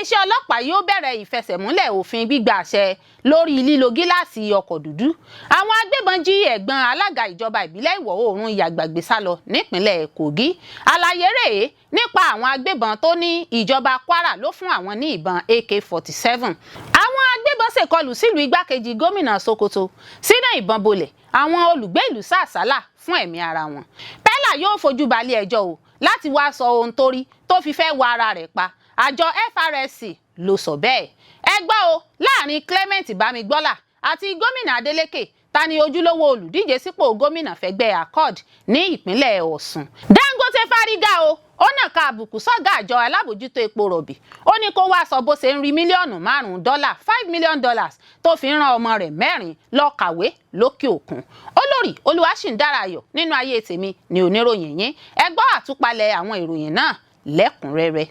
iléeṣẹ́ ọlọ́pàá yóò bẹ̀rẹ̀ ìfẹsẹ̀múlẹ̀ òfin gbígba àṣẹ lórí lílo gíláàsì ọkọ̀ dúdú. Àwọn agbébọn jí ẹ̀gbọ́n alága ìjọba ìbílẹ̀ ìwọ̀ oòrùn Ìyàgbà gbé sá lọ nípínlẹ̀ Kogi. Àlàyé rèé nípa àwọn agbébọn tó ní ìjọba Kwara ló fún àwọn ní ìbọn AK-47. Àwọn agbébọn ṣèkọlù sílùú igbákejì gómìnà Sokoto, sínú ìbọn bolẹ̀ àwọn olùgbé ìlú sá àsálà fún ẹ̀mí ara wọn. Pẹ́lá yóò fojú balẹ̀ ẹjọ́ o láti wá sọ ohun tó rí tó fi fẹ́ wọ ara rẹ̀ pa. Àjọ FRSC ló sọ bẹ́ẹ̀. Ẹ gbọ́ o, láàrin Clement Bámigbọ́lá àti gómìnà Adeleke, ta ni ojúlówó olùdíje sípò gómìnà fẹ́gbẹ́ Accord ní ìpínlẹ̀ Ọ̀ṣun. Dangote fárígá o, ó nàka àbùkù sọ́gá àjọ alábòjútó epo rọ̀bì. Ó ní kó wá sọ bó ṣe ń rí mílíọ̀nù $5 million tó fi ń ran ọmọ rẹ̀ 4 lọ kàwé lókè òkun. Olórí Olúwaṣìndárayọ̀ nínú ayé tèmi ni oníròyìn yín. Ẹ gbọ́ àtúpalẹ̀ àwọn ìròyìn náà lẹ́kùnrẹ́rẹ́.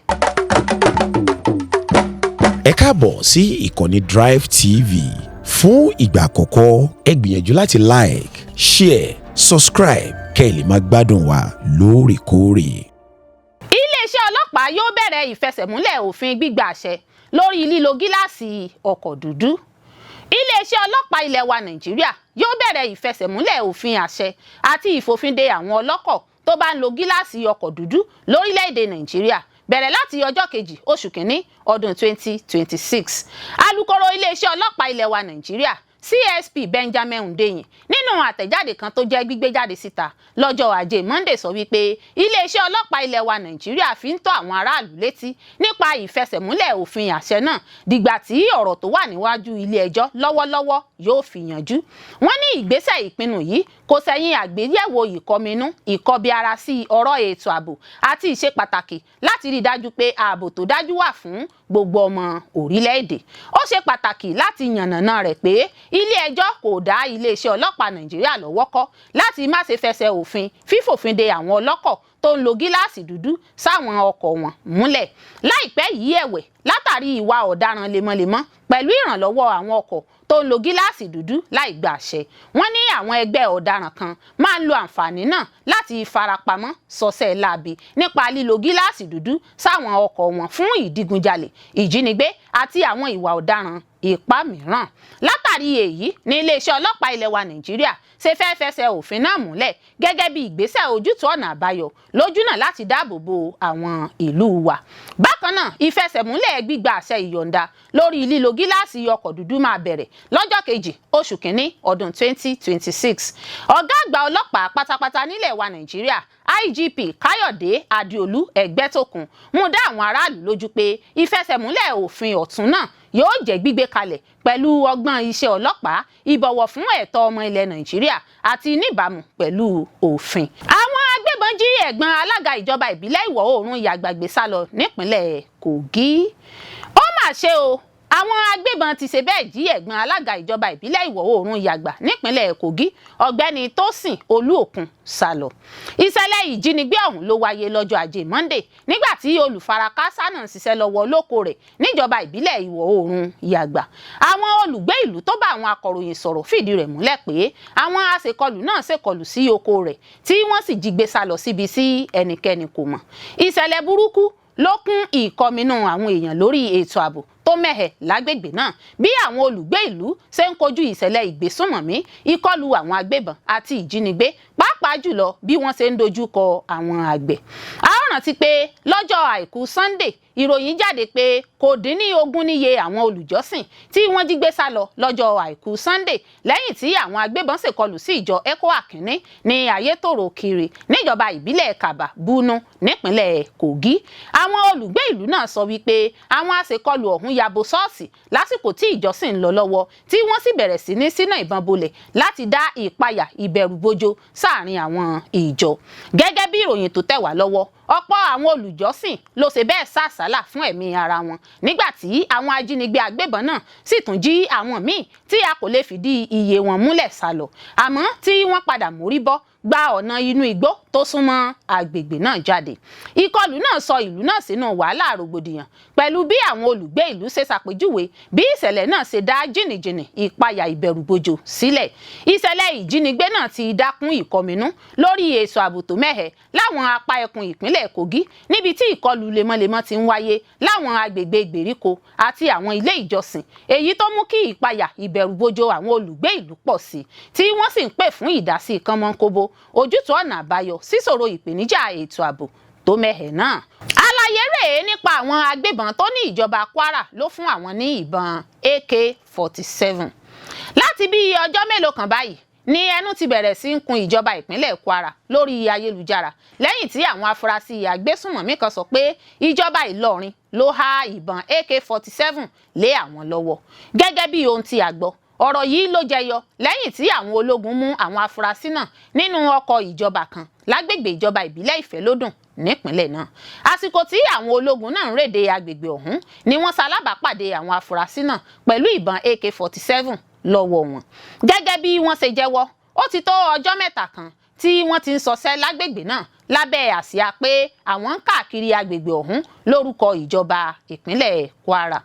Ẹ káàbọ̀ sí ìkànnì Drive TV. Fún ìgbà àkọ́kọ́, ẹ gbìyànjú láti like, share, subscribe kẹ́ ẹ lè máa gbádùn wa lóòrèkóòrè. Iléeṣẹ́ ọlọ́pàá yóò bẹ̀rẹ̀ ìfẹsẹ̀múlẹ̀ òfin gbígba àṣẹ lórí lílo gíláàsì ọkọ̀ dúdú. Iléeṣẹ́ ọlọ́pàá ilẹ̀ wa Nàìjíríà yóò bẹ̀rẹ̀ ìfẹsẹ̀múlẹ̀ òfin àṣẹ àti ìfòfinde àwọn ọlọ́kọ̀ tó bá ń lo gíláàsì ọkọ̀ dúdú lórílẹ̀‐èdè Nàìjíríà bẹ̀rẹ̀ láti ọjọ́ kejì oṣù kìíní ọdún 2026. Alukoro iléeṣẹ́ ọlọ́pàá ilẹ̀ wa Nàìjíríà CSP Benjamin Hundeyin nínú àtẹ̀jáde kan tó jẹ́ gbígbé jáde síta lọ́jọ́ Ajé Monday sọ wípé iléeṣẹ́ ọlọ́pàá ilẹ̀ wa Nàìjíríà fi ń tọ́ àwọn aráàlú létí nípa ìfẹsẹ̀múlẹ̀ òfin àṣẹ náà dìgbà tí ọ̀rọ̀ tó wà níwájú ilé ẹjọ́ lọ́wọ́lọ́wọ́ yóò fi yanjú. Wọ́n ní ìgbésẹ̀ ìpinnu yìí kò sẹ́yìn àgbéyẹ̀wò ìkọminú ìkọbiara sí ọ̀rọ̀ ètò ààbò àti ìṣe pàtàkì láti rí dájú pé ààbò tó dájú wà fún gbogbo ọmọ orílẹ̀-èdè. Ó ṣe pàtàkì láti yànnàná rẹ̀ pé ilé ẹjọ́ kò dá iléeṣẹ́ ọlọ́pàá Nàìjíríà lọ́wọ́ kọ́ láti má ṣe fẹsẹ̀ òfin fífòfinde àwọn ọlọ́kọ̀ tó ń lo gíláàsì dúdú sáwọn ọkọ̀ wọn múlẹ̀. Láìpẹ́ yìí ẹ̀wẹ̀, látàrí ìwà ọ̀daràn lemọ́lemọ́ pẹ̀lú ìrànlọ́wọ́ àwọn ọkọ̀ tó ń lo gíláàsì dúdú láì gba àṣẹ, wọ́n ní àwọn ẹgbẹ́ ọ̀daràn kan máa ń lo àǹfààní náà láti farapamọ́ sọ́sẹ̀ láabi nípa lílo gíláàsì dúdú sáwọn ọkọ̀ wọn fún ìdígunjalè, ìjínigbé àti àwọn ìwà ọ̀daràn ipá mìíràn. Látàrí èyí ní iléeṣẹ́ ọlọ́pàá ilẹ̀ wa Nàìjíríà ṣe fẹ́ fẹsẹ̀ òfin náà múlẹ̀ gẹ́gẹ́ bí ìgbésẹ̀ ojútùú ọ̀nà àbáyọ lójúnà láti dáàbò bo àwọn ìlú wa. Bákan náà, ìfẹsẹ̀múlẹ̀ gbígba àṣẹ ìyọ̀ǹda lórí lílo gíláàsì ọkọ̀ dúdú máa bẹ̀rẹ̀ lọ́jọ́ kejì oṣù kìíní ọdún 2026. Ọ̀gá àgbà ọlọ́pàá pátápátá nílẹ̀ wa Nàìjíríà IGP Káyọ̀dé Adéolú Ẹgbẹ́tókun mú dá àwọn aráàlú lójú pé ìfẹsẹ̀múlẹ̀ òfin ọ̀tún náà yóò jẹ́ gbígbé kalẹ̀ pẹ̀lú ọgbọ́n iṣẹ́ ọlọ́pàá, ìbọ̀wọ̀ fún ẹ̀tọ́ ọmọ ilẹ̀ Nàìjíríà àti níbàámu pẹ̀lú òfin. Àwọn agbébọn jí ẹ̀gbọ́n alága ìjọba ìbílẹ̀ ìwọ̀ oòrùn Ìyàgbà gbé sá lọ nípínlẹ̀ Kogi. Ó mà ṣe o, àwọn agbébọn ti ṣe bẹ́ẹ̀ jí ẹ̀gbọ́n alága ìjọba ìbílẹ̀ ìwọ̀ oòrùn Ìyàgbà nípínlẹ̀ Kogi ọ̀gbẹ́ni Tósìn Olúòkun sá lọ. Ìṣẹ̀lẹ̀ ìjínigbé ọ̀hún ló wáyé lọ́jọ́ Ajé Monday nígbà tí olùfarakásá náà ṣiṣẹ́ lọ́wọ́ lóko rẹ̀ níjọba ìbílẹ̀ ìwọ̀ oòrùn Ìyàgbà. Àwọn olùgbé ìlú tó bá àwọn akọ̀ròyìn sọ̀rọ̀ fìdí rẹ̀ múlẹ̀ pé àwọn aṣèkọlù náà ṣèkọlù sí oko rẹ̀ tí wọ́n sì jí gbé sá lọ síbi tí ẹnikẹ́ni kò mọ̀. Ìṣẹ̀lẹ̀ burúkú ló kún ìkọminú àwọn èèyàn lórí ètò ààbò tó mẹ́hẹ̀ lágbègbè náà bí àwọn olùgbé ìlú ṣe ń kojú ìṣẹ̀lẹ̀ ìgbésùnmọ̀mí, ìkọlù àwọn agbébọn àti ìjínigbé, pàápàá jùlọ bí wọ́n ṣe ń dojú kọ àwọn àgbẹ̀. A ó rántí pé lọ́jọ́ Àìkú Sunday ìròyìn jáde pé kò dín ní 20 níye àwọn olùjọ́sìn tí wọ́n jí gbé sá lọ lọ́jọ́ Àìkú Sunday lẹ́yìn tí àwọn agbébọn ṣèkọlù sí ìjọ ECWA kínní ní Ayétòrò Kiri níjọba ìbílẹ̀ Kàbà Búnú nípínlẹ̀ Kogi. Àwọn olùgbé ìlú náà sọ wípé àwọn aṣèkọlù ọ̀hún yabo ṣọ́ọ̀ṣì lásìkò tí ìjọsìn ń lọ lọ́wọ́ tí wọ́n sì bẹ̀rẹ̀ sí ní ṣínà ìbọn bolẹ̀ láti dá ìpayà ìbẹ̀rùbojo sáàrin àwọn ìjọ. Gẹ́gẹ́ bí ìròyìn tó tẹ̀ wá lọ́wọ́, ọ̀pọ̀ àwọn olùjọ́sìn ló ṣe bẹ́ẹ̀ sá àsálà fún ẹ̀mí ara wọn nígbà tí àwọn ajínigbé agbébọn náà sì tún jí àwọn míì tí a kò lè fìdí iye wọn múlẹ̀ sá lọ, àmọ́ tí wọ́n padà mórí bọ́ gba ọ̀nà inú igbó tó súnmọ́ agbègbè náà jáde. Ìkọlù náà sọ ìlú náà sínú wàhálà rògbòdìyàn pẹ̀lú bí àwọn olùgbé ìlú ṣe ṣàpèjúwe bí ìṣẹ̀lẹ̀ náà ṣe dá jìnnìjìnnì ìpayà ìbẹ̀rùbojo sílẹ̀. Ìṣẹ̀lẹ̀ ìjínigbé náà ti dákún ìkọminú lórí ètò ààbò tó mẹ́hẹ̀ láwọn apá ẹkùn ìpínlẹ̀ Kogi níbi tí ìkọlù lemọ́lemọ́ ti ń wáyé láwọn agbègbè ìgbèríko àti àwọn ilé ìjọsìn, èyí tó mú kí ìpayà ìbẹ̀rùbojo àwọn olùgbé ìlú pọ̀ sí, tí wọ́n sì ń pè fún ìdásí kánmọ́nkóbó ojútùú ọ̀nà àbáyọ síṣòro ìpèníjà ètò ààbò tó mẹ́hẹ̀ náà. Àlàyé rèé nípa àwọn agbébọn tó ní ìjọba Kwara ló fún àwọn ní ìbọn AK-47. Láti bí ọjọ́ mélòó kan báyìí ní ẹnu ti bẹ̀rẹ̀ sí ń kun ìjọba ìpínlẹ̀ Kwara lórí ayélujára lẹ́yìn tí àwọn afurasí agbésùnmọ̀mí kan sọ pé ìjọba Ìlọrin ló há ìbọn AK-47 lé àwọn lọ́wọ́. Gẹ́gẹ́ bí ohun tí a gbọ́, ọ̀rọ̀ yìí ló jẹyọ lẹ́yìn tí àwọn ológun mú àwọn afurasí náà nínú ọkọ̀ ìjọba kan lágbègbè ìjọba ìbílẹ̀ Ìfẹ́lódùn nípínlẹ̀ náà. Àsìkò tí àwọn ológun náà ń rèdè agbègbè ọ̀hún ni wọ́n ṣalábàápàdé àwọn afurasí náà pẹ̀lú ìbọn AK-47 lọ́wọ́ wọn. Gẹ́gẹ́ bí wọ́n ṣe jẹ́wọ́, ó ti tó ọjọ́ mẹ́ta kan tí wọ́n ti ń ṣọṣẹ́ lágbègbè náà lábẹ́ àsíá pé àwọn ń káàkiri agbègbè ọ̀hún lórúkọ ìjọba ìpínlẹ̀ Kwara.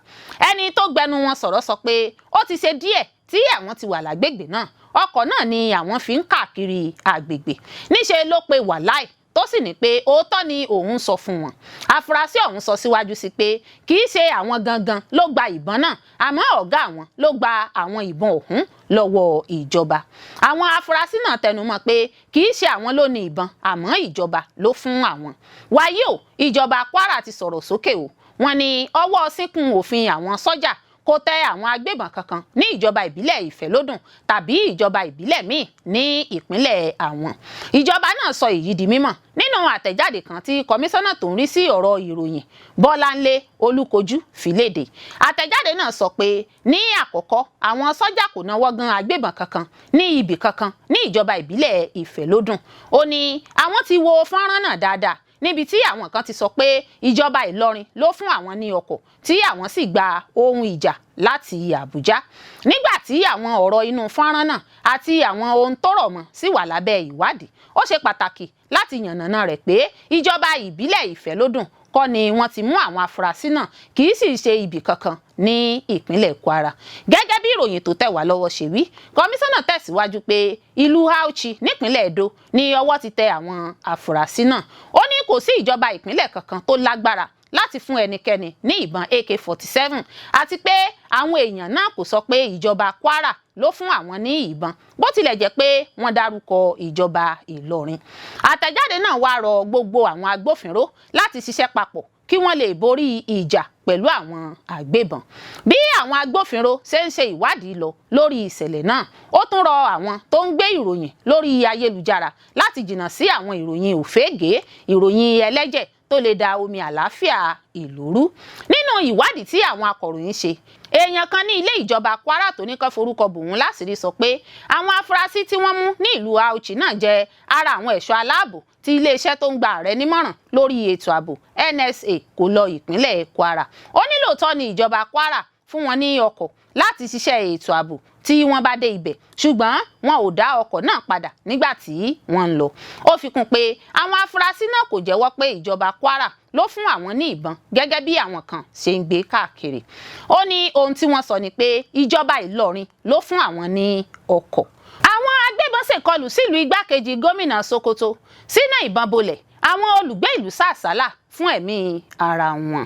Ẹni tó gbẹnu wọn sọ̀rọ̀ sọ pé ó ti ṣe díẹ̀ tí àwọn ti wà lágbègbè náà, ọkọ̀ náà ni àwọn fi ń káàkiri agbègbè. Níṣe ló pe wàláì tó sì ní pé òótọ́ ni òun sọ fún wọn. Afurasí ọ̀hún sọ síwájú sí pé kì í ṣe àwọn gangan ló gba ìbọn náà, àmọ́ ọ̀gá àwọn ló gba àwọn ìbọn ọ̀hún lọ́wọ́ ìjọba. Àwọn afurasí náà tẹnumọ́ pé kì í ṣe àwọn ló ní ìbọn, àmọ́ ìjọba ló fún àwọn. Wàyí o, ìjọba Kwara ti sọ̀rọ̀ sókè o. Wọ́n ní ọwọ́ síkùn òfin àwọn sọ́jà kò tẹ àwọn agbébọn kankan ní ìjọba ìbílẹ̀ Ìfẹ́lódùn tàbí ìjọba ìbílẹ̀ míì ní ìpínlẹ̀ àwọn. Ìjọba náà sọ èyí di mímọ̀ nínú àtẹ̀jáde kan tí kọmíṣánná tó ń rí sí ọ̀rọ̀ ìròyìn Bọ́láńlé Olúkojú fi léde. Àtẹ̀jáde náà sọ pé ní àkọ́kọ́ àwọn sọ́jà kò náwó gan agbébọn kankan ní ibì kankan ní ìjọba ìbílẹ̀ Ìfẹ́lódùn. Ó ní àwọn ti wo fọ́nrán náà dáadáa níbi tí àwọn kan ti sọ pé ìjọba Ìlọrin ló fún àwọn ní ọkọ̀ tí àwọn sì gba ohun ìjà láti Àbújá. Nígbà tí àwọn ọ̀rọ̀ inú fọ́nrán náà àti àwọn ohun tó rọ̀ mọ́ sì wà lábẹ́ ìwádìí, ó ṣe pàtàkì láti yànnàná rẹ̀ pé ìjọba ìbílẹ̀ Ìfẹ́lódùn kọ́ ni wọ́n ti mú àwọn afurasí náà, kì í sì ṣe ibì kankan ní ìpínlẹ̀ Kwara. Gẹ́gẹ́ bí ìròyìn tó tẹ̀ wá lọ́wọ́ ṣe wí, kọmíṣánná tẹ̀síwájú pé ìlú Auchi nípínlẹ̀ Edo ni ọwọ́ ti tẹ àwọn afurasí náà. Ó ní kò sí ìjọba ìpínlẹ̀ kankan tó lágbára láti fún ẹnikẹ́ni ní ìbọn AK-47 àti pé àwọn èèyàn náà kò sọ pé ìjọba Kwara ló fún àwọn ní ìbọn, bó tilẹ̀ jẹ́ pé wọ́n dárúkọ ìjọba Ìlọrin. Àtẹ̀jáde náà wá rọ gbogbo àwọn agbófinró láti ṣiṣẹ́ papọ̀ kí wọ́n lè borí ìjà pẹ̀lú àwọn agbébọn. Bí àwọn agbófinró ṣe ń ṣe ìwádìí lọ lórí ìṣẹ̀lẹ̀ náà, ó tún rọ àwọn tó ń gbé ìròyìn lórí ayélujára láti jìnnà sí àwọn ìròyìn òfégè, ìròyìn ẹlẹ́jẹ̀ tó lè da omi àlàáfíà ìlú rú. Nínú ìwádìí tí àwọn akọ̀ròyìn ṣe, èèyàn kan ní ilé ìjọba Kwara tó ní kán forúkọ bò wọ́n láṣìírí sọ pé àwọn afurasí tí wọ́n mú ní ìlú Auchi náà jẹ́ ara àwọn ẹ̀ṣọ́ aláàbò tí iléeṣẹ́ tó ń gba ààrẹ nímọ̀ràn lórí ètò ààbò NSA kò lọ ìpínlẹ̀ Kwara. Ó ní lóòótọ́ ni ìjọba Kwara fún wọn ní ọkọ̀ láti ṣiṣẹ́ ètò ààbò tí wọ́n bá dé ibẹ̀, ṣùgbọ́n wọn ò dá ọkọ̀ náà padà nígbà tí wọ́n ń lọ. Ó fi kún pé àwọn afurasí náà kò jẹ́wọ́ pé ìjọba Kwara ló fún àwọn ní ìbọn gẹ́gẹ́ bí àwọn kan ṣe ń gbé káàkiri. Ó ní ohun tí wọ́n sọ ni pé ìjọba Ìlọrin ló fún àwọn ní ọkọ̀. Àwọn agbébọn ṣèkọlù sílùú igbákejì gómìnà Sokoto, sínú ìbọn bolẹ̀ àwọn olùgbé ìlú sàsálà fún ẹ̀mí ara wọn.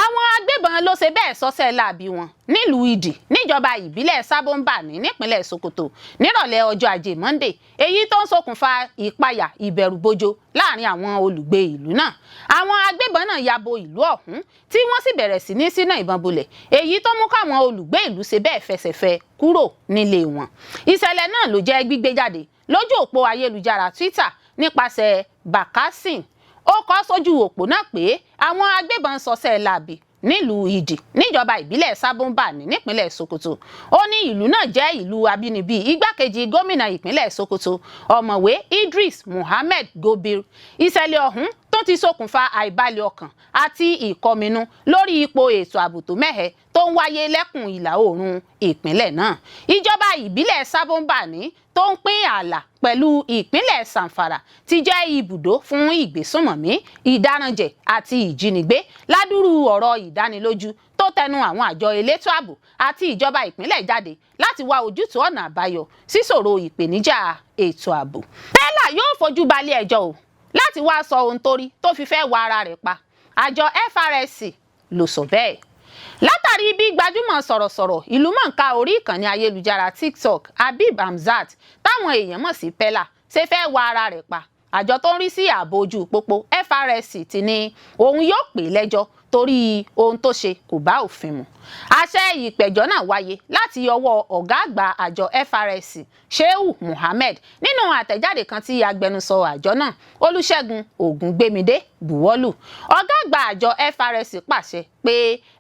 Àwọn agbébọn ló ṣe bẹ́ẹ̀ sọ́sẹ́ láabi wọn nílùú Ìdì níjọba ìbílẹ̀ Sábóńbàní nípínlẹ̀ Sokoto nírọ̀lẹ́ ọjọ́ Ajé Monday, èyí tó ń ṣokùnfà ìpayà ìbẹ̀rùbojo láàrin àwọn olùgbé ìlú náà. Àwọn agbébọn náà ya bo ìlú ọ̀hún tí wọ́n sì bẹ̀rẹ̀ sí ní sínú ìbọn bolẹ̀, èyí tó mú káwọn olùgbé ìlú ṣe bẹ́ẹ̀ fẹsẹ̀fẹ kúrò nílé wọn. Ìṣẹ̀lẹ̀ náà ló jẹ́ gbígbé jáde lójú òpó ayélujára Twitter nípasẹ̀ Bakasin. Ó kọ sójú òpó náà pé àwọn agbébọn ṣọṣẹ́ láabi nílùú Ìdì níjọba ìbílẹ̀ Sábóńbàní nípínlẹ̀ Sokoto. Ó ní ìlú náà jẹ́ ìlú abínibí igbákejì gómìnà ìpínlẹ̀ Sokoto ọ̀mọ̀wé Idris Muhammed Gobir. Ìṣẹ̀lẹ̀ ọ̀hún tó ti ṣokùnfà àìbalẹ̀ ọkàn àti ìkọminú lórí ipò ètò ààbò tó mẹ́hẹ tó ń wáyé lẹ́kùn ìlà oòrùn ìpínlẹ̀ náà. Ìjọba ìbílẹ̀ Sábóńbàní tó ń pín ààlà pẹ̀lú ìpínlẹ̀ Zamfara ti jẹ́ ibùdó fún ìgbésùnmọ̀mí, ìdáranjẹ̀ àti ìjínigbé ládùúrú ọ̀rọ̀ ìdánilójú tó tẹnu àwọn àjọ elétò ààbò àti ìjọba ìpínlẹ̀ jáde láti wá ojútùú ọ̀nà àbáyọ síṣòro ìpèníjà ètò ààbò. Pella yóò fojú balẹ̀ ẹjọ́ o láti wá sọ ohun tó rí tó fi fẹ́ wa ara rẹ̀ pa. Àjọ FRSC ló sọ bẹ́ẹ̀. Látàrí bí gbajúmọ̀ sọ̀rọ̀sọ̀rọ̀ ìlúmọ̀ọ́ká orí ìkànnì ayélujára TikTok Habib Hamzat táwọn èèyàn mọ̀ sí Pella ṣe fẹ́ wa ara rẹ̀ pa, àjọ tó ń rí sí ààbò ojú pópó FRSC ti ní òun yóò pè lẹ́jọ́ torí ohun tó ṣe kò bá òfin mu. Àṣẹ ìpẹ̀jọ́ náà wáyé láti ọwọ́ ọ̀gá àgbà àjọ FRSC Shehu Muhammed nínú àtẹ̀jáde kan tí agbẹnusọ àjọ náà Olúṣẹ́gun Ògúngbémidé buwọ́lù. Ọ̀gá àgbà àjọ FRSC pàṣẹ pé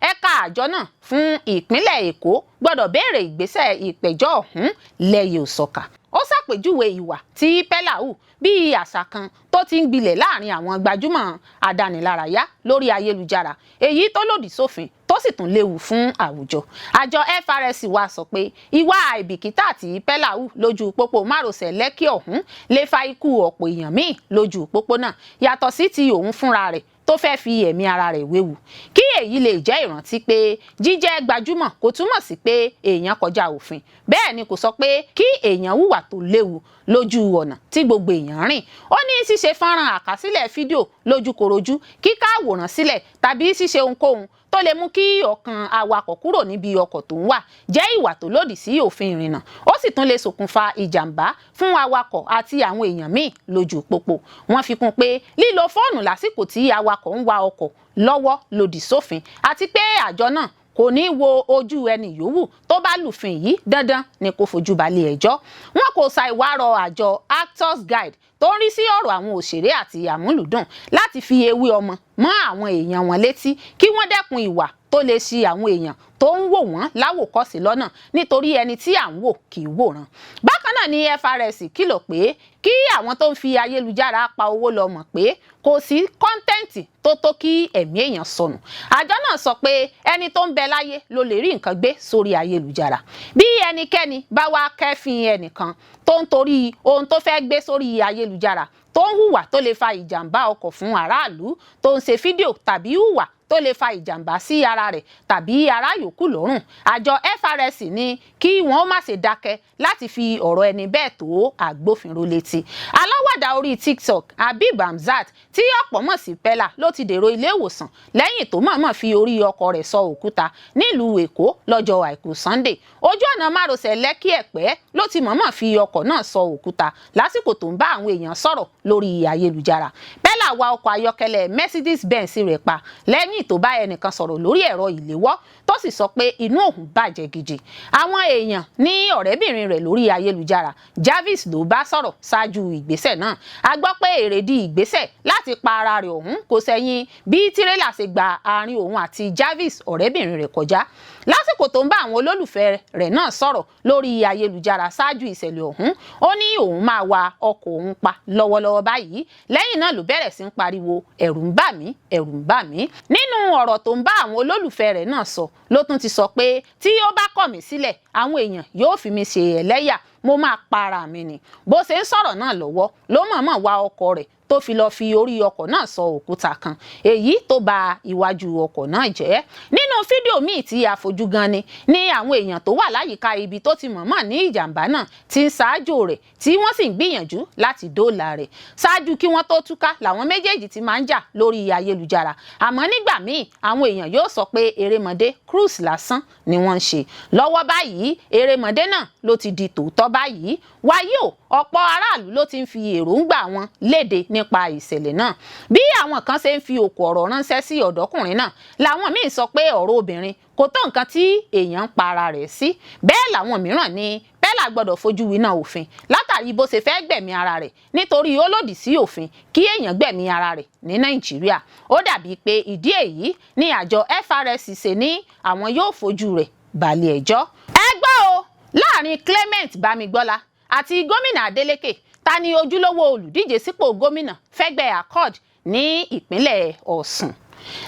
ẹ̀ka àjọ náà fún ìpínlẹ̀ Èkó gbọ́dọ̀ béèrè ìgbésẹ̀ ìpẹ̀jọ́ ọ̀hún lẹ́yẹ òsọ̀kà. Ó ṣàpèjúwe ìwà tí Pella hù bíi àṣà kan tó ti ń gbilẹ̀ láàrin àwọn gbajúmọ̀ adánilárayá lórí ayélujára, èyí tó lòdì sófin tó sì tún léwu fún àwùjọ. Àjọ FRSC wá sọ pé ìwà àìbìkítà tí Pella hù lójú pópó márosẹ̀ Lẹ́kì ọ̀hún lè fa ikú ọ̀pọ̀ èèyàn míì lójú pópó náà, yàtọ̀ sí ti òun fúnra rẹ̀ tó fẹ́ fi ẹ̀mí ara rẹ̀ wéwu. Kí èyí lè jẹ́ ìrántí pé jíjẹ́ gbajúmọ̀ kò túmọ̀ sí pé èèyàn kọjá òfin, bẹ́ẹ̀ ni kò sọ pé kí èèyàn hùwà tó léwu lójú ọ̀nà tí gbogbo èèyàn rìn. Ó ní ṣíṣe fọ́nrán àkásílẹ̀ fídíò lójúkorojú, kíká àwòrán sílẹ̀ tàbí ṣíṣe ohunkóhun tó lè mú kí ọkàn awakọ̀ kúrò níbi ọkọ̀ tó ń wà jẹ́ ìwà tó lòdì sí òfin ìrìnnà. Ó sì tún lè ṣokùnfà ìjàmbá fún awakọ̀ àti àwọn èèyàn míì lójú pópó. Wọ́n fi kún pé lílo fóònù lásìkò tí awakọ̀ ń wa ọkọ̀ lọ́wọ́ lòdì sófin àti pé àjọ náà kò ní wo ojú ẹni yòówù tó bá lùfin yìí, dandan ni kó fojú balẹ̀ ẹjọ́. Wọn kò ṣàìwárọ̀ àjọ Actors Guide tó ń rí sí ọ̀rọ̀ àwọn òṣèré àti àmúlùdùn láti fi ewé ọmọ mọ́ àwọn èèyàn wọn létí kí wọ́n dẹ́kun ìwà tó lè ṣì àwọn èèyàn tó ń wò wọ́n láwòkọ́ṣe lọ́nà nítorí ẹni tí à ń wò kì í wòran. Bákan náà ni FRSC kìlọ̀ pé kí àwọn tó ń fi ayélujára pa owó lọ mọ̀ pé kò sí kọ́ńtẹ́ǹtì tó kí ẹ̀mí èèyàn sọnù. Àjọ náà sọ pé ẹni tó ń bẹ láyé ló lè rí nǹkan gbé sórí ayélujára. Bí ẹnikẹ́ni bá wá kẹ́fìn ẹnìkan tó ń torí ohun tó fẹ́ gbé sórí ayélujára tó ń hùwà tó lè fa ìjàmbá ọkọ̀ fún aráàlú, tó ń ṣe fídíò tàbí hùwà tó lè fa ìjàmbá sí ara rẹ̀ tàbí ará yòókù lọ́rùn, àjọ FRSC ní kí wọ́n má ṣe dákẹ́ láti fi ọ̀rọ̀ ẹni bẹ́ẹ̀ tó agbófinró létí. Aláwàdà orí TikTok Habib Hamzat tí ọ̀pọ̀ mọ̀ sí Pella ló ti dèrò ilé ìwòsàn lẹ́yìn tó mọ̀ọ́mọ̀ fi orí ọkọ̀ rẹ̀ sọ òkúta nílùú Èkó lọ́jọ́ àìkú Sunday. Ojú ọ̀nà márosẹ̀ Lẹ́kì Ẹ̀pẹ́ ló ti mọ̀ọ́mọ̀ fi ọkọ̀ náà sọ òkúta lásìkò tó ń bá àwọn èèyàn sọ̀rọ̀ lórí ayélujára. Pella wa ọkọ̀ ayọ́kẹ́lẹ́ Mercedes Benz rẹ̀ pa lẹ́yìn tó bá ẹnìkan sọ̀rọ̀ lórí ẹ̀rọ ìléwọ́ tó sì sọ pé inú òun bàjẹ́ gidi. Àwọn èèyàn ní ọ̀rẹ́bìnrin rẹ̀ lórí ayélujára Jarvis ló bá sọ̀rọ̀ ṣáájú ìgbésẹ̀ náà. A gbọ́ pé èrèdí ìgbésẹ̀ láti pa ara rẹ̀ ọ̀hún kò sẹ́yìn bí tírélà ṣe gba àárín òun àti Jarvis ọ̀rẹ́bìnrin rẹ̀ kọjá. Lásìkò tó ń bá àwọn olólùfẹ́ rẹ̀ náà sọ̀rọ̀ lórí ayélujára ṣáájú ìṣẹ̀lẹ̀ ọ̀hún, ó ní òun máa wa ọkọ̀ òun pa lọ́wọ́lọ́wọ́ báyìí. Lẹ́yìn náà ló bẹ̀rẹ̀ sí ń pariwo ẹ̀rù ń bà mí, ẹ̀rù ń bà mí. Nínú ọ̀rọ̀ tó ń bá àwọn olólùfẹ́ rẹ̀ náà sọ ló tún ti sọ pé tí ó bá kọ̀ mí sílẹ̀ àwọn èèyàn yóò fi mi ṣe ẹlẹ́yà, mo máa para mi ni. Bó ṣe ń sọ̀rọ̀ náà lọ́wọ́ ló mọ̀ọ́mọ̀ wa ọkọ̀ rẹ̀ tó fi lọ fi orí ọkọ̀ náà sọ òkúta kan, èyí tó ba iwájú ọkọ̀ náà jẹ́. Nínú fídíò míì tí a fojú gan ni àwọn èèyàn tó wà láyìíká ibi tó ti mọ̀ọ́mọ̀ ní ìjàmbá náà ti ń ṣáájú rẹ̀ tí wọ́n sì ń gbìyànjú láti dóòlà rẹ̀. Ṣáájú kí wọ́n tó túká làwọn méjèèjì ti máa ń jà lórí ayélujára, àmọ́ nígbà míì àwọn èèyàn yóò sọ pé erémọdé cruise lásán ni wọ́n ń ṣe. Lọ́wọ́ báyìí erémọdé náà ló ti di tòótọ́ báyìí. Wáyé o, ọ̀pọ̀ aráàlú ló ti ń fi èròǹgbà wọn léde nípa ìṣẹ̀lẹ̀ náà. Bí àwọn kan ṣe ń fi òkò ọ̀rọ̀ ránṣẹ́ sí ọ̀dọ́kùnrin náà làwọn míì sọ pé ọ̀rọ̀ obìnrin kò tó nǹkan tí èèyàn ń pa ara rẹ̀ sí. Bẹ́ẹ̀ làwọn mìíràn ní Pella gbọ́dọ̀ fojú winá òfin látàrí bó ṣe fẹ́ gbẹ̀mí ara rẹ̀ nítorí ó lòdì sí òfin kí èèyàn gbẹ̀mí ara rẹ̀ ní Nàìjíríà. Ó dàbí pé ìdí èyí ni àjọ FRSC ṣe ní àwọn yóò fojú rẹ̀ balẹ̀ ẹjọ́. Ẹ gbọ́ o, láàrin Clement Bámigbọ́lá àti gómìnà Adeleke, ta ni ojúlówó olùdíje sípò gómìnà fẹ́gbẹ́ Accord ní ìpínlẹ̀ Ọ̀ṣun?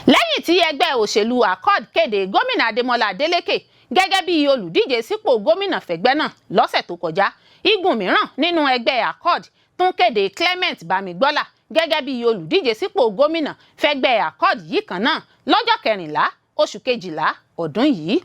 Lẹ́yìn tí ẹgbẹ́ òṣèlú Accord kéde gómìnà Adémọ́lá Adeleke gẹ́gẹ́ bí olùdíje sípò gómìnà fẹ̀gbẹ́ náà lọ́sẹ̀ tó kọjá. Igun mìíràn nínú ẹgbẹ́ Accord tún kéde Clement Bámigbọ́lá gẹ́gẹ́ bí olùdíje sípò gómìnà fẹ̀gbẹ́ Accord yìí kan náà lọ́jọ́ 14 oṣù kejìlá ọdún yìí.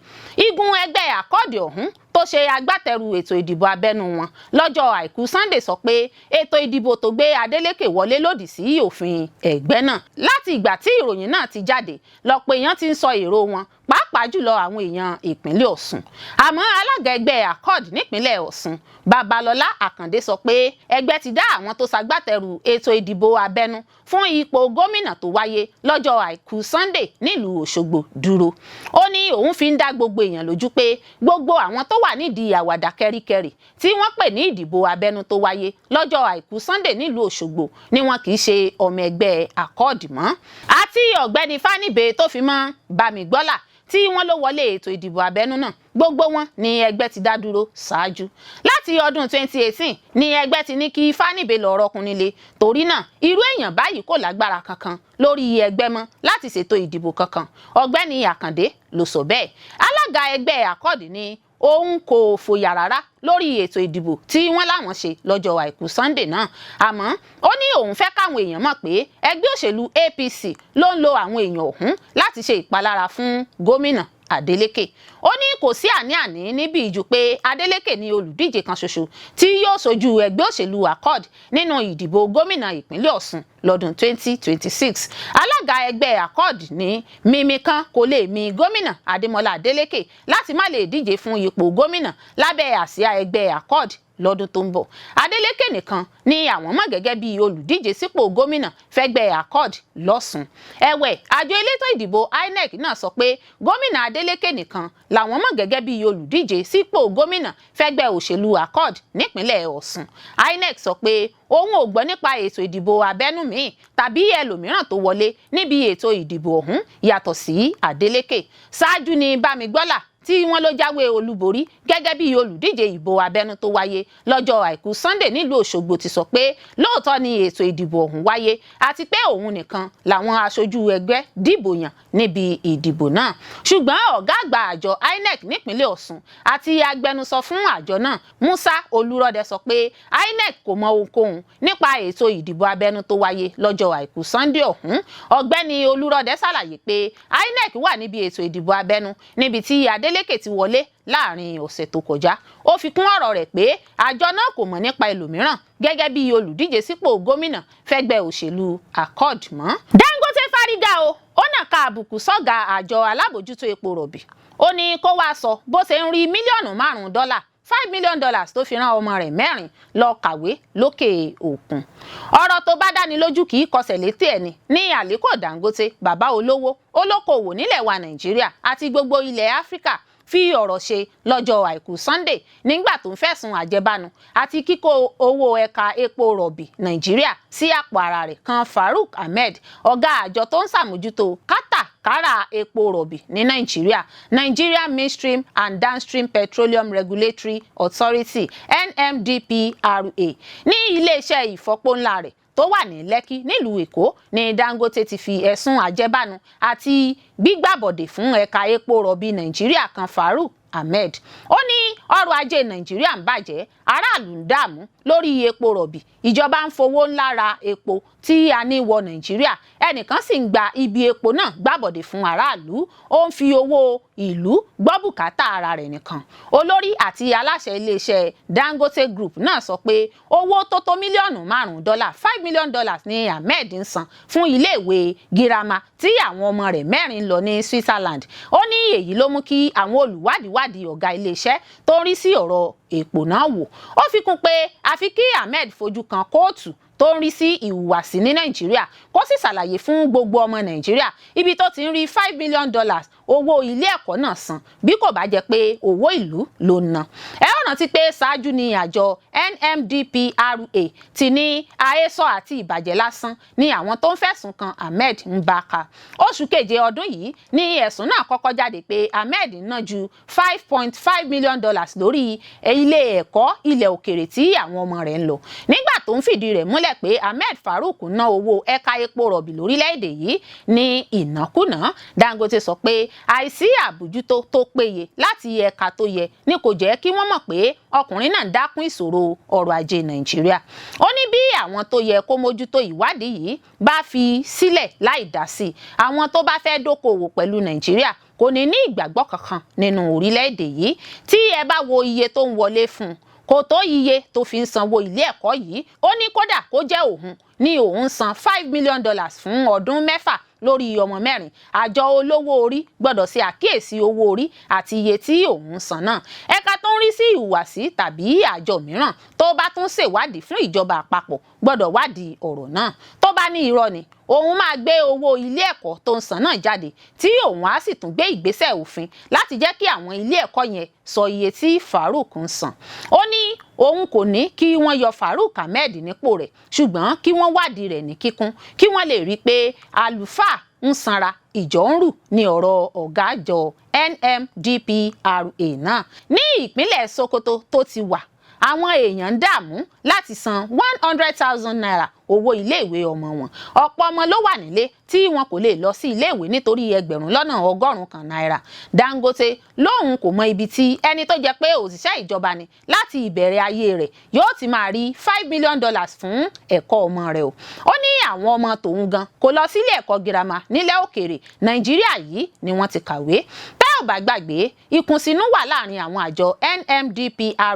Igun ẹgbẹ́ Accord ọ̀hún tó ṣe agbátẹrù ètò ìdìbò abẹ́nú wọn lọ́jọ́ àìkú Sunday sọ pé ètò ìdìbò tó gbé Adeleke wọlé lòdì sí òfin ẹgbẹ́ náà. Láti ìgbà tí ìròyìn náà ti jáde lọ́pọ̀ èèyàn ti ń sọ èrò wọn, pàápàá jùlọ àwọn èèyàn ìpínlẹ̀ Ọ̀ṣun. Àmọ́ alága ẹgbẹ́ Accord nípínlẹ̀ Ọ̀ṣun, Babalọlá Àkàndé sọ pé ẹgbẹ́ ti dá àwọn tó ṣagbátẹrù ètò ìdìbò abẹ́nú fún ipò gómìnà tó wáyé lọ́jọ́ àìkú Sunday nílùú Òṣogbo dúró. Ó ní òun fi ń dá gbogbo èèyàn lójú pé gbogbo àwọn tó wà nídìí àwàdà kẹ́ríkẹ́rì tí wọ́n pè ní ìdìbò abẹ́nú tó wáyé lọ́jọ́ àìkú Sunday nílùú Òṣogbo ni wọn kì í ṣe ọmọ ẹgbẹ́ Accord mọ́. Àti ọ̀gbẹ́ni Fáníbé tó fi mọ́ Bámigbọ́lá tí wọ́n ló wọlé ètò ìdìbò abẹ́nú náà, gbogbo wọn ni ẹgbẹ́ ti dá dúró ṣáájú. Láti ọdún 2018 ni ẹgbẹ́ ti ní kí Fáníbé lọ rọ́kùn nílé, torí náà irú èèyàn báyìí kò lágbára kankan lórí ẹgbẹ́ mọ́ láti ṣètò ìdìbò kankan. Ọ̀gbẹ́ni Àkàndé ló sọ bẹ́ẹ̀. Alága ẹgbẹ́ Accord ní òun kò fòyà rárá lórí ètò ìdìbò tí wọ́n láwọn ṣe lọ́jọ́ àìkú Sunday náà. Àmọ́ ó ní òun fẹ́ káwọn èèyàn mọ̀ pé ẹgbẹ́ òṣèlú APC ló ń lo àwọn èèyàn ọ̀hún láti ṣe ìpalára fún gómìnà Adeleke. Ó ní kò sí àní-àní níbi ìjú pé Adeleke ní olùdíje kan ṣoṣo tí yóò ṣojú ẹgbẹ́ òṣèlú Accord nínú ìdìbò gómìnà ìpínlẹ̀ Ọ̀ṣun lọ́dún 2026. Alága ẹgbẹ́ Accord ní mímí kan kò lè mì gómìnà Adémọ́lá Adeleke láti má lè díje fún ipò gómìnà lábẹ́ àsíá ẹgbẹ́ Accord lọ́dún tó ń bọ̀. Adeleke nìkan ni àwọn mọ̀ gẹ́gẹ́ bí olùdíje sípò gómìnà fẹ́gbẹ́ Accord lọ́sùn. Ẹ̀wẹ̀, àjọ elétò ìdìbò INEC náà sọ pé gómìnà Adeleke nìkan làwọn mọ̀ gẹ́gẹ́ bí olùdíje sípò gómìnà fẹ́gbẹ́ òṣèlú Accord nípínlẹ̀ Ọ̀ṣun. INEC sọ pé òun ò gbọ́ nípa ètò ìdìbò abẹ́nú míì tàbí ẹlòmíràn tó wọlé níbi ètò ìdìbò ọ̀hún yàtọ̀ sí Adeleke. Ṣáájú ni Bámigbọ́lá tí wọ́n ló jáwé olúborí gẹ́gẹ́ bí olùdíje ìbò abẹ́nú tó wáyé lọ́jọ́ àìkú Sunday nílùú Òṣogbo ti sọ pé lóòótọ́ ni ètò ìdìbò ọ̀hún wáyé àti pé òun nìkan làwọn aṣojú ẹgbẹ́ dìbò yàn níbi ìdìbò náà. Ṣùgbọ́n ọ̀gá àgbà àjọ INEC nípínlẹ̀ Ọ̀ṣun àti agbẹnusọ fún àjọ náà Musa Olúrọ̀dé sọ pé INEC kò mọ ohunkóhun nípa ètò ìdìbò abẹ́nú tó wáyé lọ́jọ́ àìkú Sunday ọ̀hún. Ọ̀gbẹ́ni Olúrọ̀dé ṣàlàyé pé INEC wà níbi ètò ìdìbò abẹ́nú níbi tí Adeleke ti wọlé láàrin ọ̀sẹ̀ tó kọjá. Ó fi kún ọ̀rọ̀ rẹ̀ pé àjọ náà kò mọ̀ nípa ẹlòmíràn gẹ́gẹ́ bí olùdíje sípò gómìnà fẹ́gbẹ́ òṣèlú Accord mọ́. Dangote fárígá o, ó nàka àbùkù sọ́gà àjọ alábòjútó epo rọ̀bì. Ó ní kó wá sọ bó ṣe ń rí mílíọ̀nù $5 $5 million tó fi rán ọmọ rẹ̀ 4 lọ kàwé lókè òkun. Ọ̀rọ̀ tó bá dáni lójú kì í kọsẹ̀ létí ẹni ní Aliko Dangote, bàbá olówó olókoòwò nílẹ̀ wa Nàìjíríà àti gbogbo ilẹ̀ Áfíríkà fi ọ̀rọ̀ ṣe lọ́jọ́ àìkú Sunday nígbà tó ń fẹ̀sùn àjẹbánu àti kíkó owó ẹ̀ka epo rọ̀bì Nàìjíríà sí àpò ara rẹ̀ kan Farouk Ahmed, ọ̀gá àjọ tó ń ṣàmójútó kátàkárà epo rọ̀bì ní Nàìjíríà, Nigeria Midstream and Downstream Petroleum Regulatory Authority NMDPRA, ní iléeṣẹ́ ìfọpo ńlá rẹ̀ tó wà ní Lẹ́kí nílùú Èkó ní Dangote ti fi ẹ̀sùn àjẹbánu àti gbígbàbọ̀dè fún ẹ̀ka epo rọ̀bì Nàìjíríà kan Farouk Ahmed. Ó ní ọrọ̀ ajé Nàìjíríà ń bàjẹ́, aráàlú ń dààmú lórí epo rọ̀bì, ìjọba ń fowó ńlá ra epo tí a ní wọ Nàìjíríà, ẹnìkan sì ń gba ibi epo náà gbàbọ̀dè fún aráàlú, ó ń fi owó ìlú gbọ́ bùkátà ara rẹ̀ nìkan. Olórí àti aláṣẹ iléeṣẹ́ Dangote Group náà sọ pé owó tó tó mílíọ̀nù $5 $5 million ní Ahmed ń san fún iléèwé girama tí àwọn ọmọ rẹ̀ 4 ń lọ ní Switzerland. Ó ní èyí ló mú kí àwọn olùwádìí ọ̀gá iléeṣẹ́ tó ń rí sí ọ̀rọ̀ epo náà wò. Ó fi kún pé àfi kí Ahmed fojú kan kóòtù tó ń rí sí ìhùwàsí ní Nàìjíríà kó sì ṣàlàyé fún gbogbo ọmọ Nàìjíríà ibi tó ti ń rí $5 million owó ilé ẹ̀kọ́ náà san bí kò bá jẹ́ pé owó ìlú ló ná. Ẹ ó rántí pé ṣáájú ni àjọ NMDPRA ti ní àhesọ àti ìbàjẹ́ lásán ni àwọn tó ń fẹ̀sùn kan Ahmed Mbaka. Oṣù keje ọdún yìí ni ẹ̀sùn náà kọ́kọ́ jáde pé Ahmed ná ju $5.5 million lórí ilé ẹ̀kọ́ ilẹ̀ òkèrè tí àwọn ọmọ rẹ̀ ń lọ. Nígbà tó ń fìdí rẹ̀ múlẹ̀ pé Ahmed Farouk ná owó ẹ̀ka epo rọ̀bì lórílẹ̀‐èdè yìí ní ìnákúnàá, Dangote sọ pé àìsí àbójútó tó péye láti ẹ̀ka tó yẹ ni kò jẹ́ kí wọ́n mọ̀ pé ọkùnrin náà dákún ìṣòro ọrọ̀ ajé Nàìjíríà. Ó ní bí àwọn tó yẹ kó mójútó ìwádìí yìí bá fi sílẹ̀ láì dá sí àwọn tó bá fẹ́ dókòwò pẹ̀lú Nàìjíríà kò ní ìgbàgbọ́ kankan nínú orílẹ̀-èdè yìí. Tí ẹ bá wo iye tó ń wọlé fún kò tó iye tó fi ń sanwó ilé ẹ̀kọ́ yìí. Ó ní kódà kó jẹ́ òun ní òun san $5 million fún ọdún 6 lórí ọmọ 4. Àjọ olówó orí gbọ́dọ̀ ṣe àkíyèsí owó orí àti iye tí òun san náà. Ẹ̀ka tó ń rí sí ìhùwàsí tàbí àjọ mìíràn tó bá tún ṣèwádìí fún ìjọba àpapọ̀ gbọ́dọ̀ wádìí ọ̀rọ̀ náà. Tó bá ní irọ́ ni òun máa gbé owó ilé ẹ̀kọ́ tó ń san náà jáde tí òun á sì tún gbé ìgbésẹ̀ òfin láti jẹ́ kí àwọn ilé ẹ̀kọ́ yẹn sọ iye tí Farouk ń san. Ó ní òun kò ní kí wọ́n yọ Farouk Ahmed nípò rẹ̀, ṣùgbọ́n kí wọ́n wádìí rẹ̀ ní kíkún kí wọ́n lè rí i pé àlùfáà ń sanra ìjọ ń rù ní ọ̀rọ̀ ọ̀gá àjọ NMDPRA náà. Ní ìpínlẹ̀ Sokoto tó ti wà, àwọn èèyàn ń dààmú láti san 100,000 naira owó iléèwé ọmọ wọn. Ọ̀pọ̀ ọmọ ló wà nílé tí wọn kò lè lọ sí iléèwé nítorí ẹgbẹ̀rún lọ́nà 100 kan náírà. Dangote lóhun kò mọ ibi tí ẹni tó jẹ́ pé òṣìṣẹ́ ìjọba ni láti ìbẹ̀rẹ̀ ayé rẹ̀ yóò ti máa rí $5 million fún ẹ̀kọ́ ọmọ rẹ̀ o. Ó ní àwọn ọmọ tòun gan kò lọ sílé ẹ̀kọ́ girama nílẹ̀ òkèèrè, Nàìjíríà yìí ni wọ́n ti kàwé. Tẹ́ ò bá gbàgbé, ìkùnsínú wà láàrin àwọn àjọ NMDPRA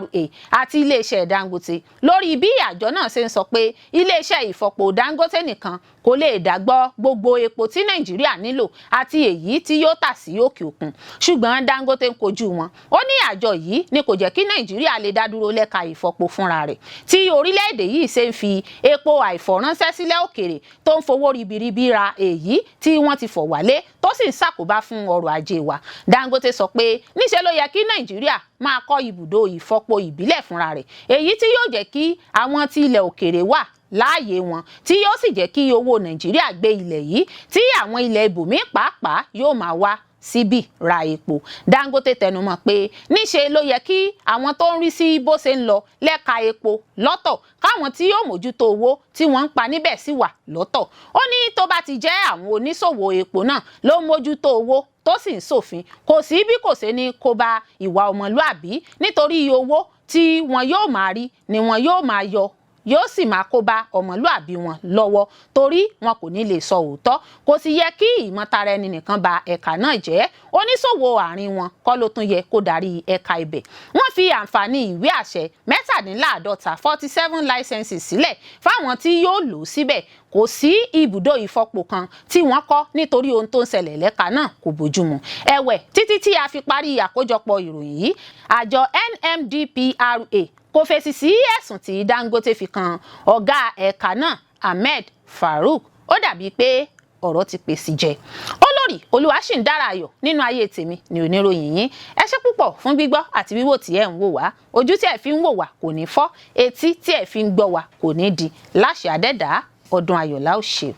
àti iléeṣẹ́ Dangote lórí bí àjọ náà ṣe ń sọ pé iléeṣẹ́ ìfọpo Dangote nìkan kò lè dàgbọ́ gbogbo epo tí Nàìjíríà nílò àti èyí tí yóò tà sí òkè òkun. Ṣùgbọ́n Dangote ń kojú wọn. Ó ní àjọ yìí ni kò jẹ́ kí Nàìjíríà lè dá dúró lẹ́ka ìfọpo fúnra rẹ̀. Tí orílẹ̀-èdè yìí ṣe ń fi epo àìfọ̀ránṣẹ́ sílẹ̀ òkèrè tó ń fowó ribiribi ra èyí tí wọ́n ti fọ̀ wálé tó sì ń ṣàkóbá fún ọrọ̀ ajé wa. Dangote sọ pé níṣe ló yẹ kí Nàìjíríà máa kọ́ ibùdó ìfọpo ìbílẹ̀ fúnra rẹ̀, èyí tí yóò jẹ́ kí àwọn tí ilẹ̀ òkèrè wà láàyè wọn tí yóò sì jẹ́ kí owó Nàìjíríà gbé ilẹ̀ yìí tí àwọn ilẹ̀ ibòmíì pàápàá yóò máa wá síbí ra epo. Dangote tẹnumọ́ pé níṣe ló yẹ kí àwọn tó ń rí sí bó ṣe ń lọ lẹ́ka epo lọ́tọ̀ káwọn tí yóò mójútó owó tí wọ́n ń pa níbẹ̀ sì wà lọ́tọ̀. Ó ní tó bá ti jẹ́ àwọn oníṣòwò epo náà ló mójútó owó tó sì ń ṣòfin, kò sí bí kò ṣe ní kó bá ìwà ọmọlúàbí nítorí owó tí wọn yóò máa rí ni wọn yóò máa yọ yóò sì máa kó bá ọmọlúàbí wọn lọ́wọ́ torí wọn kò ní lè sọ òótọ́. Kò sì yẹ kí ìmọ̀tara ẹni nìkan ba ẹ̀ka náà jẹ́. Oníṣòwò àárín wọn kọ́ ló tún yẹ kó darí ẹ̀ka ibẹ̀. Wọ́n fi àǹfààní ìwé àṣẹ 47 licenses sílẹ̀ fáwọn tí yóò lò síbẹ̀. Kò sí ibùdó ìfọpo kan tí wọ́n kọ́ nítorí ohun tó ń ṣẹlẹ̀ lẹ́ka náà kò bójúmu. Ẹ̀wẹ̀, títí tí a fi parí àkójọpọ̀ ìròyìn yìí, àjọ NMDPRA kò fèsì sí ẹ̀sùn tí Dangote fi kan ọ̀gá ẹ̀ka náà Ahmed Farouk. Ó dàbí pé ọ̀rọ̀ ti pèsè jẹ. Olórí Olúwaṣìndára-Ayọ̀ nínú ayé tèmi ni oníròyìn yín. Ẹ ṣé púpọ̀ fún gbígbọ́ àti wíwò tí ẹ ń wò wá. Ojú tí ẹ fi ń wò wá kò ní fọ́, etí tí ẹ fi ń gbọ́ wá kò ní di. Láṣẹ Adẹ́dàá, ọdún ayọ̀ la ó ṣe.